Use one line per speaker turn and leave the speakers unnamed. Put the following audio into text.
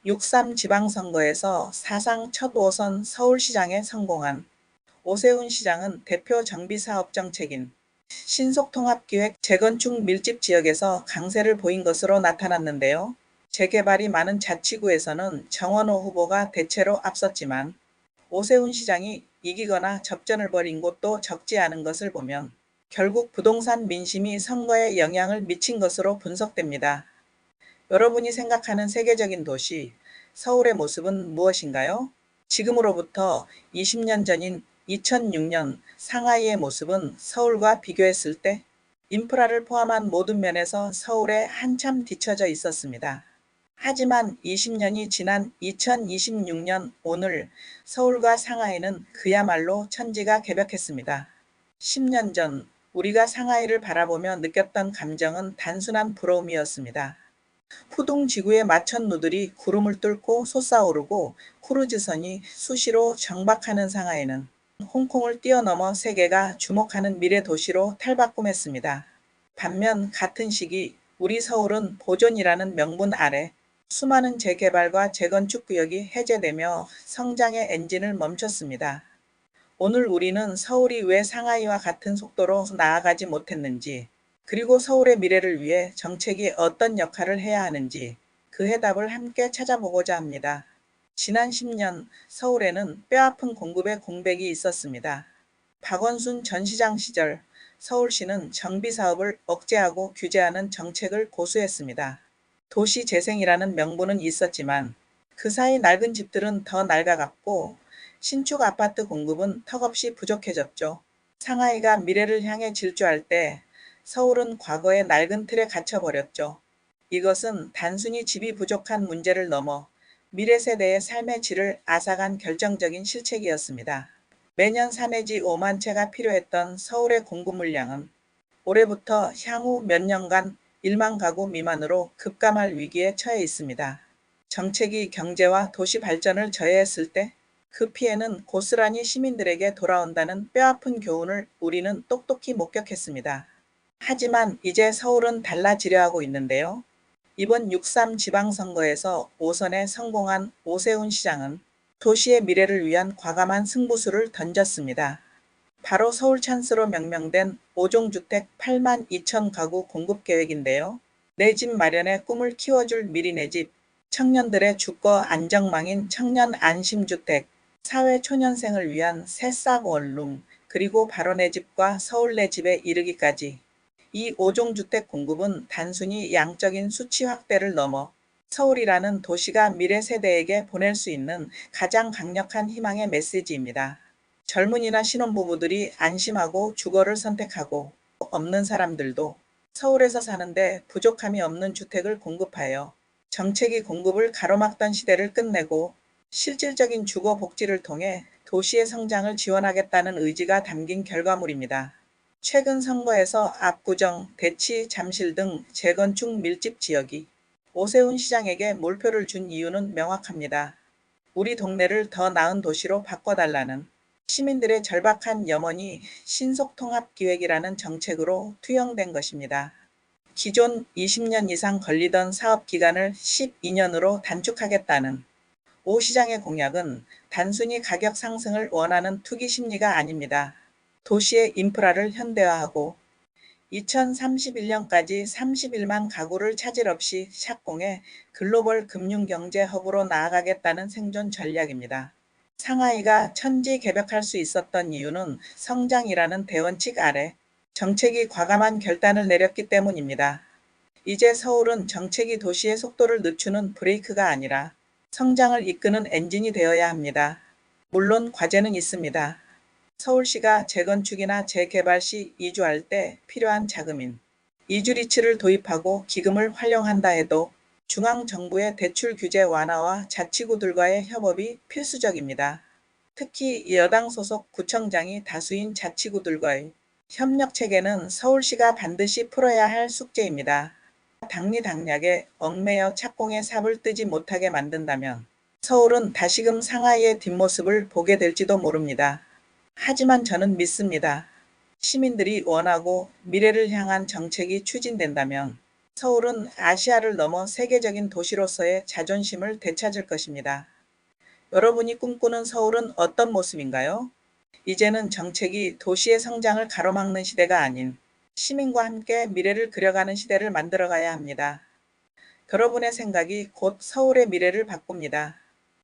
6.3 지방선거에서 사상 첫 5선 서울시장에 성공한 오세훈 시장은 대표 정비사업 정책인 신속통합기획 재건축 밀집 지역에서 강세를 보인 것으로 나타났는데요. 재개발이 많은 자치구에서는 정원호 후보가 대체로 앞섰지만 오세훈 시장이 이기거나 접전을 벌인 곳도 적지 않은 것을 보면 결국 부동산 민심이 선거에 영향을 미친 것으로 분석됩니다. 여러분이 생각하는 세계적인 도시, 서울의 모습은 무엇인가요? 지금으로부터 20년 전인 2006년 상하이의 모습은 서울과 비교했을 때 인프라를 포함한 모든 면에서 서울에 한참 뒤처져 있었습니다. 하지만 20년이 지난 2026년 오늘 서울과 상하이는 그야말로 천지가 개벽했습니다. 10년 전 우리가 상하이를 바라보며 느꼈던 감정은 단순한 부러움이었습니다. 푸둥 지구의 마천루들이 구름을 뚫고 솟아오르고 크루즈선이 수시로 정박하는 상하이는 홍콩을 뛰어넘어 세계가 주목하는 미래 도시로 탈바꿈했습니다. 반면 같은 시기 우리 서울은 보존이라는 명분 아래 수많은 재개발과 재건축 구역이 해제되며 성장의 엔진을 멈췄습니다. 오늘 우리는 서울이 왜 상하이와 같은 속도로 나아가지 못했는지, 그리고 서울의 미래를 위해 정책이 어떤 역할을 해야 하는지 그 해답을 함께 찾아보고자 합니다. 지난 10년 서울에는 뼈아픈 공급의 공백이 있었습니다. 박원순 전 시장 시절 서울시는 정비사업을 억제하고 규제하는 정책을 고수했습니다. 도시재생이라는 명분은 있었지만 그 사이 낡은 집들은 더 낡아갔고 신축 아파트 공급은 턱없이 부족해졌죠. 상하이가 미래를 향해 질주할 때 서울은 과거의 낡은 틀에 갇혀버렸죠. 이것은 단순히 집이 부족한 문제를 넘어 미래 세대의 삶의 질을 앗아간 결정적인 실책이었습니다. 매년 4 내지 5만 채가 필요했던 서울의 공급 물량은 올해부터 향후 몇 년간 1만 가구 미만으로 급감할 위기에 처해 있습니다. 정책이 경제와 도시 발전을 저해했을 때 그 피해는 고스란히 시민들에게 돌아온다는 뼈아픈 교훈을 우리는 똑똑히 목격했습니다. 하지만 이제 서울은 달라지려 하고 있는데요. 이번 6.3 지방선거에서 5선에 성공한 오세훈 시장은 도시의 미래를 위한 과감한 승부수를 던졌습니다. 바로 서울 찬스로 명명된 5종주택 8만 2천 가구 공급 계획인데요. 내 집 마련의 꿈을 키워줄 미리 내 집, 청년들의 주거 안정망인 청년 안심주택, 사회초년생을 위한 새싹 원룸, 그리고 바로 내 집과 서울 내 집에 이르기까지 이 5종주택 공급은 단순히 양적인 수치 확대를 넘어 서울이라는 도시가 미래 세대에게 보낼 수 있는 가장 강력한 희망의 메시지입니다. 젊은이나 신혼부부들이 안심하고 주거를 선택하고 없는 사람들도 서울에서 사는데 부족함이 없는 주택을 공급하여 정책이 공급을 가로막던 시대를 끝내고 실질적인 주거 복지를 통해 도시의 성장을 지원하겠다는 의지가 담긴 결과물입니다. 최근 선거에서 압구정, 대치, 잠실 등 재건축 밀집 지역이 오세훈 시장에게 몰표를 준 이유는 명확합니다. 우리 동네를 더 나은 도시로 바꿔달라는 시민들의 절박한 염원이 신속통합기획이라는 정책으로 투영된 것입니다. 기존 20년 이상 걸리던 사업 기간을 12년으로 단축하겠다는 오 시장의 공약은 단순히 가격 상승을 원하는 투기 심리가 아닙니다. 도시의 인프라를 현대화하고 2031년까지 31만 가구를 차질 없이 착공해 글로벌 금융경제 허브로 나아가겠다는 생존 전략입니다. 상하이가 천지개벽할 수 있었던 이유는 성장이라는 대원칙 아래 정책이 과감한 결단을 내렸기 때문입니다. 이제 서울은 정책이 도시의 속도를 늦추는 브레이크가 아니라 성장을 이끄는 엔진이 되어야 합니다. 물론 과제는 있습니다. 서울시가 재건축이나 재개발 시 이주할 때 필요한 자금인 이주리츠를 도입하고 기금을 활용한다 해도 중앙정부의 대출 규제 완화와 자치구들과의 협업이 필수적입니다. 특히 여당 소속 구청장이 다수인 자치구들과의 협력체계는 서울시가 반드시 풀어야 할 숙제입니다. 당리당략에 얽매여 착공의 삽을 뜨지 못하게 만든다면 서울은 다시금 상하이의 뒷모습을 보게 될지도 모릅니다. 하지만 저는 믿습니다. 시민들이 원하고 미래를 향한 정책이 추진된다면 서울은 아시아를 넘어 세계적인 도시로서의 자존심을 되찾을 것입니다. 여러분이 꿈꾸는 서울은 어떤 모습인가요? 이제는 정책이 도시의 성장을 가로막는 시대가 아닌 시민과 함께 미래를 그려가는 시대를 만들어가야 합니다. 여러분의 생각이 곧 서울의 미래를 바꿉니다.